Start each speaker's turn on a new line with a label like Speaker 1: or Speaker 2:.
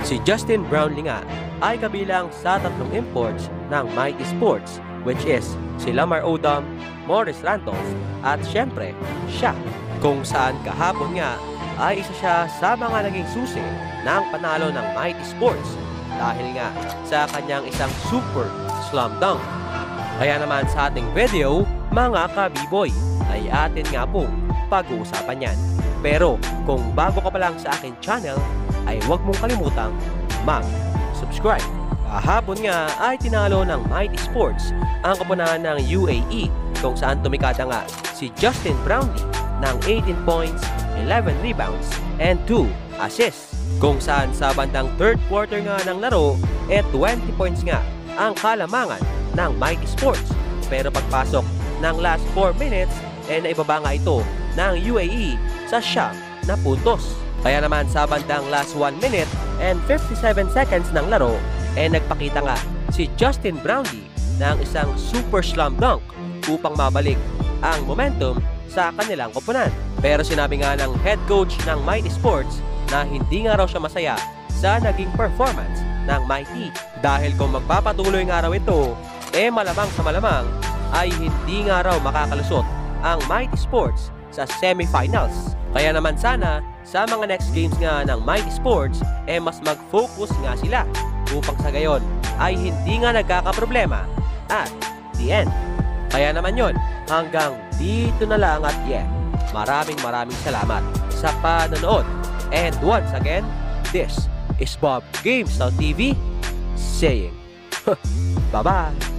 Speaker 1: Si Justin Brownlee nga ay kabilang sa 3 imports ng Mighty Sports, which is si Lamar Odom, Morris Randolph at syempre siya, kung saan kahapon nga ay isa siya sa mga naging susi ng panalo ng Mighty Sports dahil nga sa kanyang isang super slam dunk. Kaya naman sa ating video, mga ka-B-boy, ay atin nga pong pag-uusapan yan. Pero kung bago ka pa lang sa akin channel, ay huwag mong kalimutang mag-subscribe. Kahapon nga ay tinalo ng Mighty Sports ang koponahan ng UAE, kung saan tumikada nga si Justin Brownlee ng 18 points, 11 rebounds, and 2 assists. Kung saan sa bandang third quarter nga ng laro, 20 points nga ang kalamangan ng Mighty Sports. Pero pagpasok ng last 4 minutes, naibaba nga ito ng UAE sa siyam na puntos. Kaya naman sa bandang last 1 minute and 57 seconds ng laro, nagpakita nga si Justin Brownlee ng isang super slam dunk upang mabalik ang momentum sa kanilang koponan. Pero sinabi nga ng head coach ng Mighty Sports na hindi nga raw siya masaya sa naging performance ng Mighty. Dahil kung magpapatuloy nga raw ito, malamang sa malamang ay hindi nga raw makakalusot ang Mighty Sports sa semifinals. Kaya naman sana sa mga next games nga ng Mighty Sports, mas mag-focus nga sila upang sa gayon ay hindi nga nagkakaproblema at the end. Kaya naman yon, hanggang dito na lang at maraming salamat sa panonood. And once again, this is Bob Gamestyle TV saying bye-bye.